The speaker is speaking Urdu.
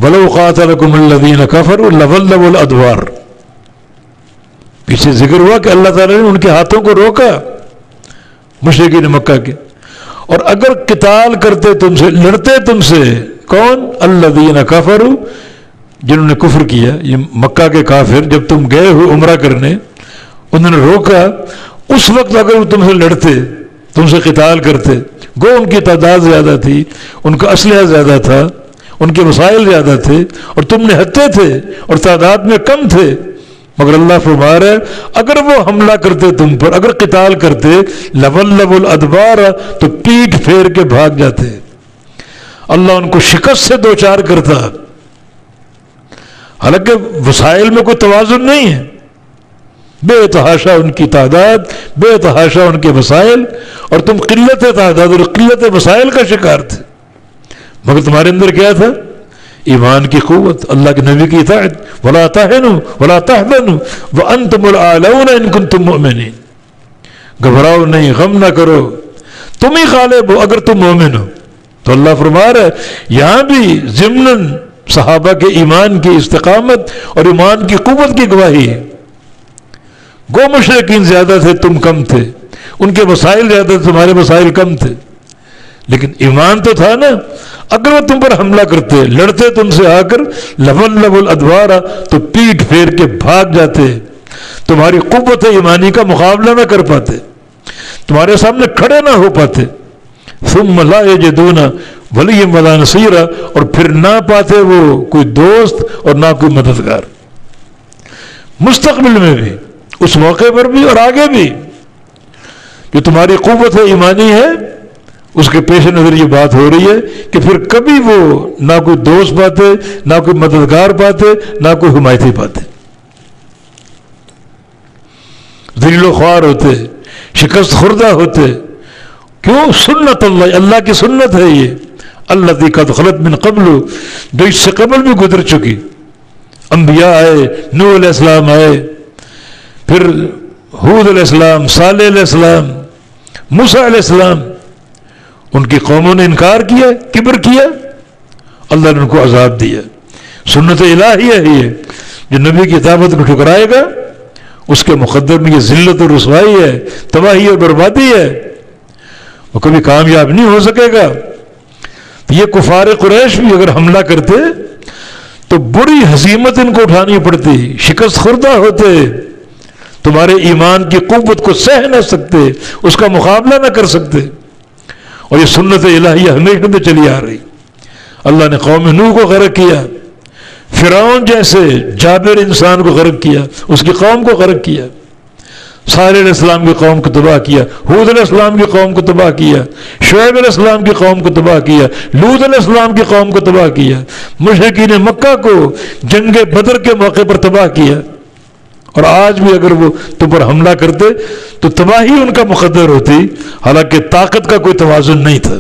وَلَوْ قَاتَلَكُمُ الَّذِينَ كَفَرُوا لَوَلَّوُا الْأَدْبَارَ، پیچھے ذکر ہوا کہ اللہ تعالیٰ نے ان کے ہاتھوں کو روکا مشرکین مکہ کے، اور اگر قتال کرتے تم سے، لڑتے تم سے، کون؟ الذین کفروا، جنہوں نے کفر کیا، یہ مکہ کے کافر، جب تم گئے ہو عمرہ کرنے انہوں نے روکا، اس وقت اگر وہ تم سے لڑتے، تم سے قتال کرتے، گو ان کی تعداد زیادہ تھی، ان کا اسلحہ زیادہ تھا، ان کے وسائل زیادہ تھے، اور تم نہتے تھے اور تعداد میں کم تھے، مگر اللہ فرما رہا ہے اگر وہ حملہ کرتے تم پر، اگر قتال کرتے، لولوا الادبار، تو پیٹھ پھیر کے بھاگ جاتے، اللہ ان کو شکست سے دوچار کرتا۔ حالانکہ وسائل میں کوئی توازن نہیں ہے، بے تحاشا ان کی تعداد، بے تحاشا ان کے وسائل، اور تم قلت تعداد اور قلت وسائل کا شکار تھے، مگر تمہارے اندر کیا تھا؟ ایمان کی قوت، اللہ کے نبی کی اطاعت، ولا تہنوا ولا تحزنوا وانتم الاعلون ان کنتم مؤمنین، گھبراؤ نہیں، غم نہ کرو، تم ہی غالب ہو اگر تم مومن ہو۔ تو اللہ فرما رہا ہے یہاں بھی ضمناً صحابہ کے ایمان کی استقامت اور ایمان کی قوت کی گواہی ہے۔ گو مشرکین زیادہ تھے، تم کم تھے، ان کے وسائل زیادہ تھے، تمہارے وسائل کم تھے، لیکن ایمان تو تھا نا۔ اگر وہ تم پر حملہ کرتے، لڑتے تم سے آ کر، لولوا الادبار، تو پیٹھ پھیر کے بھاگ جاتے، تمہاری قوت ایمانی کا مقابلہ نہ کر پاتے، تمہارے سامنے کھڑے نہ ہو پاتے، ثم لا یجدون ولیا ولا نصیرا، اور پھر نہ پاتے وہ کوئی دوست اور نہ کوئی مددگار، مستقبل میں بھی، اس موقع پر بھی اور آگے بھی۔ جو تمہاری قوت ایمانی ہے اس کے پیش نظر یہ بات ہو رہی ہے کہ پھر کبھی وہ نہ کوئی دوست پاتے، نہ کوئی مددگار پاتے، نہ کوئی حمایتی پاتے، ذلیل و خوار ہوتے، شکست خوردہ ہوتے۔ کیوں؟ سنت اللہ، اللہ کی سنت ہے یہ، التی قد خلت من قبل، جو اس سے قبل بھی گزر چکی۔ انبیاء آئے، نوح علیہ السلام آئے، پھر ہود علیہ السلام، صالح علیہ السلام، موسیٰ علیہ السلام، ان کی قوموں نے انکار کیا، کبر کیا، اللہ نے ان کو عذاب دیا۔ سنت الہیہ ہے یہ، جو نبی کی دعوت کو ٹھکرائے گا اس کے مقدر میں یہ ذلت اور رسوائی ہے، تباہی اور بربادی ہے، وہ کبھی کامیاب نہیں ہو سکے گا۔ یہ کفار قریش بھی اگر حملہ کرتے تو بڑی ہزیمت ان کو اٹھانی پڑتی، شکست خوردہ ہوتے، تمہارے ایمان کی قوت کو سہ نہ سکتے، اس کا مقابلہ نہ کر سکتے۔ اور یہ سنت الہیہ ہمیشہ سے چلی آ رہی۔ اللہ نے قوم نوح کو غرق کیا، فرعون جیسے جابر انسان کو غرق کیا، اس کی قوم کو غرق کیا، صالح علیہ السلام کی قوم کو تباہ کیا، ہود علیہ السلام کی قوم کو تباہ کیا، شعیب علیہ السلام کی قوم کو تباہ کیا، لوط علیہ السلام کی قوم کو تباہ کیا، مشرکین مکہ کو جنگ بدر کے موقع پر تباہ کیا۔ اور آج بھی اگر وہ تم پر حملہ کرتے تو تباہی ان کا مقدر ہوتی، حالانکہ طاقت کا کوئی توازن نہیں تھا۔